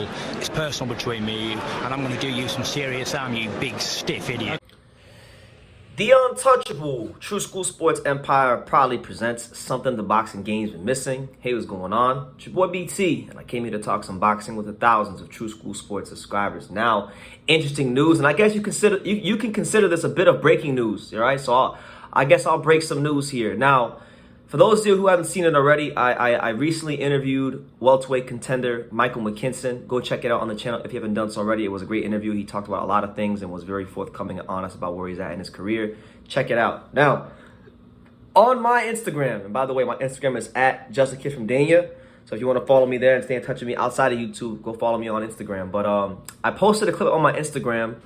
football. It's personal between me and you, and I'm going to do you some serious harm, you big stiff idiot. The untouchable True School Sports Empire proudly presents something the boxing game's been missing. Hey, what's going on? It's your boy BT, and I came here to talk some boxing with the thousands of True School Sports subscribers. Now, interesting news, and I guess you can consider this a bit of breaking news. All right, so I guess I'll break some news here. Now, for those of you who haven't seen it already, I recently interviewed welterweight contender Michael Mckinson. Go check it out on the channel if you haven't done so already. It was a great interview. He talked about a lot of things and was very forthcoming and honest about where he's at in his career. Check it out. Now, on my Instagram, and by the way, my Instagram is at JustAKidFromDania. So if you want to follow me there and stay in touch with me outside of YouTube, go follow me on Instagram. But I posted a clip on my Instagram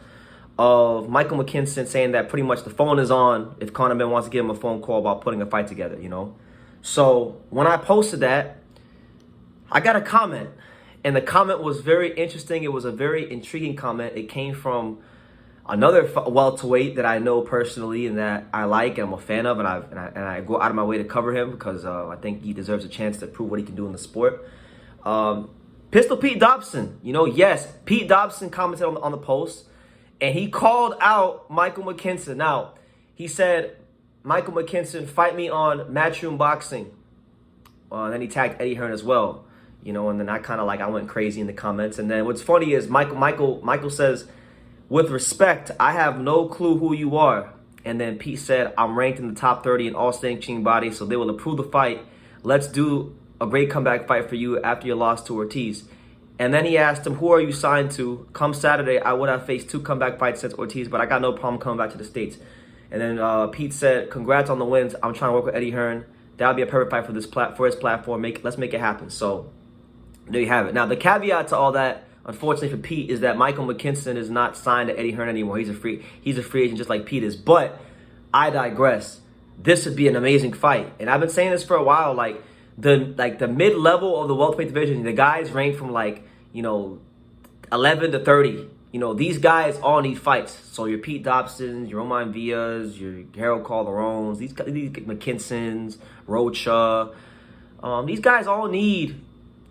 of Michael Mckinson saying that pretty much the phone is on if Conor Ben wants to give him a phone call about putting a fight together, you know. So when I posted that, I got a comment, and the comment was very interesting. It was a very intriguing comment. It came from another welterweight that I know personally and that I like and I'm a fan of, and I go out of my way to cover him because I think he deserves a chance to prove what he can do in the sport. Pistol Pete Dobson, you know, yes, Pete Dobson commented on the post. And he called out Michael Mckinson. Now, he said, Michael Mckinson, fight me on Matchroom Boxing. And then he tagged Eddie Hearn as well. You know, and then I went crazy in the comments. And then what's funny is Michael says, with respect, I have no clue who you are. And then Pete said, I'm ranked in the top 30 in all sanctioning bodies, so they will approve the fight. Let's do a great comeback fight for you after your loss to Ortiz. And then he asked him, who are you signed to? Come Saturday, I would have faced 2 comeback fights since Ortiz, but I got no problem coming back to the States. And then Pete said, congrats on the wins. I'm trying to work with Eddie Hearn. That would be a perfect fight for his platform. Let's make it happen. So there you have it. Now, the caveat to all that, unfortunately for Pete, is that Michael Mckinson is not signed to Eddie Hearn anymore. He's a free agent just like Pete is. But I digress. This would be an amazing fight. And I've been saying this for a while, like the mid-level of the welterweight division, the guys range from 11 to 30. You know, these guys all need fights. So your Pete Dobsons, your Roman Villas, your Harold Calderones, these McKinsons, Rocha, these guys all need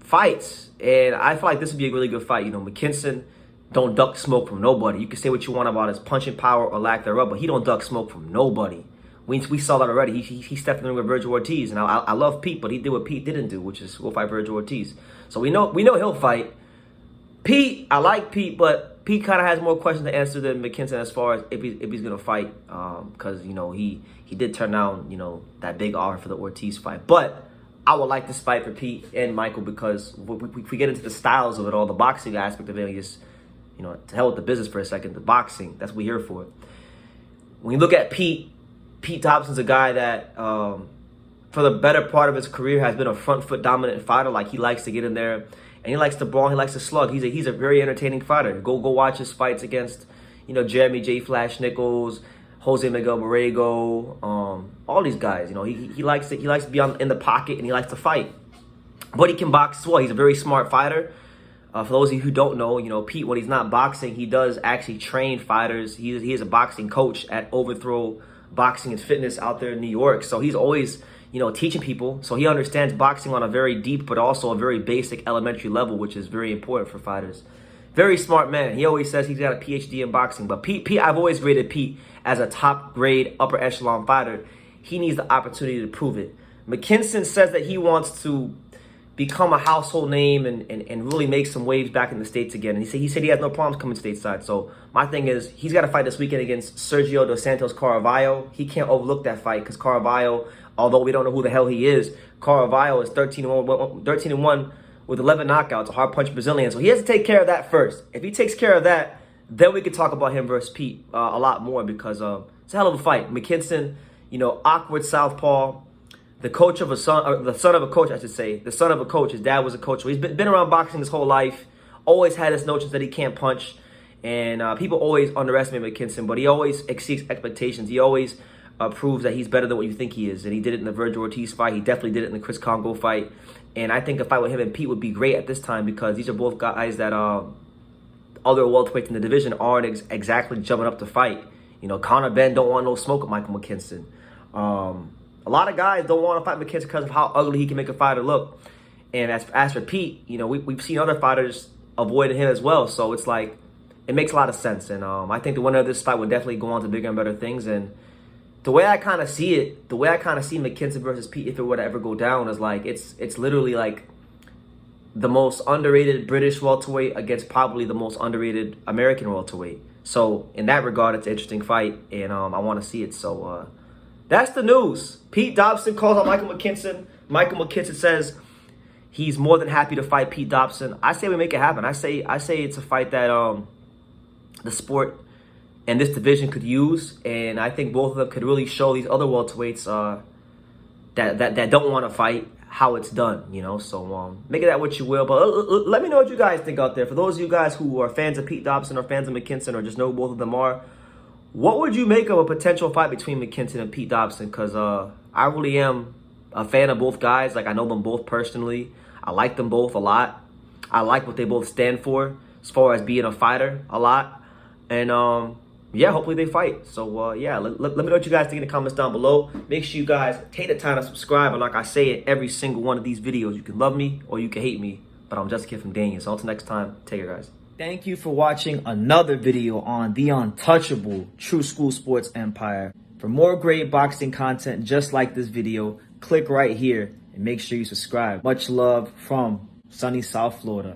fights. And I feel like this would be a really good fight. You know, McKinson don't duck smoke from nobody. You can say what you want about his punching power or lack thereof, but he don't duck smoke from nobody. We saw that already. He stepped in the ring with Virgil Ortiz, and I love Pete, but he did what Pete didn't do, which is go fight Virgil Ortiz. So we know he'll fight. Pete, I like Pete, but Pete kind of has more questions to answer than McKinson as far as if he's gonna fight, because you know he did turn down that big offer for the Ortiz fight. But I would like this fight for Pete and Michael because if we get into the styles of it all, the boxing aspect of it, just to hell with the business for a second. The boxing, that's what we're here for. When you look at Pete Dobson's a guy that, for the better part of his career, has been a front foot dominant fighter. Like, he likes to get in there, and he likes to brawl, he likes to slug. He's a very entertaining fighter. Go watch his fights against, Jeremy J. Flash Nichols, Jose Miguel Borrego, all these guys. He likes to be in the pocket, and he likes to fight. But he can box as well. He's a very smart fighter. For those of you who don't know, Pete, when he's not boxing, he does actually train fighters. He is a boxing coach at Overthrow Boxing and Fitness out there in New York. So he's always, teaching people. So he understands boxing on a very deep, but also a very basic elementary level, which is very important for fighters. Very smart man. He always says he's got a PhD in boxing. But Pete, I've always rated Pete as a top grade, upper echelon fighter. He needs the opportunity to prove it. McKinson says that he wants to become a household name and really make some waves back in the States again. And he said he has no problems coming stateside. So my thing is, he's got to fight this weekend against Sergio Dos Santos Carvalho. He can't overlook that fight because Carvalho, although we don't know who the hell he is, Carvalho is 13-1 with 11 knockouts, a hard punch Brazilian. So he has to take care of that first. If he takes care of that, then we could talk about him versus Pete a lot more because it's a hell of a fight. McKinson, awkward southpaw. The son of a coach, I should say. The son of a coach. His dad was a coach. So he's been around boxing his whole life. Always had his notions that he can't punch. And people always underestimate McKinson, but he always exceeds expectations. He always proves that he's better than what you think he is. And he did it in the Virgil Ortiz fight. He definitely did it in the Chris Congo fight. And I think a fight with him and Pete would be great at this time because these are both guys that other welterweights in the division aren't exactly jumping up to fight. Conor Ben don't want no smoke with Michael Mckinson. A lot of guys don't want to fight McKinson because of how ugly he can make a fighter look. And as for Pete, we've seen other fighters avoided him as well. So it's like, it makes a lot of sense. And I think the winner of this fight would definitely go on to bigger and better things. And the way I kind of see it, the way I kind of see Mckinson versus Pete, if it were to ever go down, is like, it's literally like the most underrated British welterweight against probably the most underrated American welterweight. So in that regard, it's an interesting fight, and I want to see it. So that's the news. Pete Dobson calls out Michael Mckinson. Michael Mckinson says he's more than happy to fight Pete Dobson. I say we make it happen. I say it's a fight that the sport and this division could use, and I think both of them could really show these other welterweights that don't want to fight how it's done, you know. So make it that what you will, but let me know what you guys think out there. For those of you guys who are fans of Pete Dobson or fans of Mckinson or just know who both of them are, what would you make of a potential fight between Mckinson and Pete Dobson? Because I really am a fan of both guys. Like, I know them both personally. I like them both a lot. I like what they both stand for as far as being a fighter a lot. And yeah, hopefully they fight. So yeah, let me know what you guys think in the comments down below. Make sure you guys take the time to subscribe. And like I say in every single one of these videos, you can love me or you can hate me, but I'm just a kid from Daniel. So until next time, take care, guys. Thank you for watching another video on the untouchable True School Sports Empire. For more great boxing content just like this video, click right here and make sure you subscribe. Much love from sunny South Florida.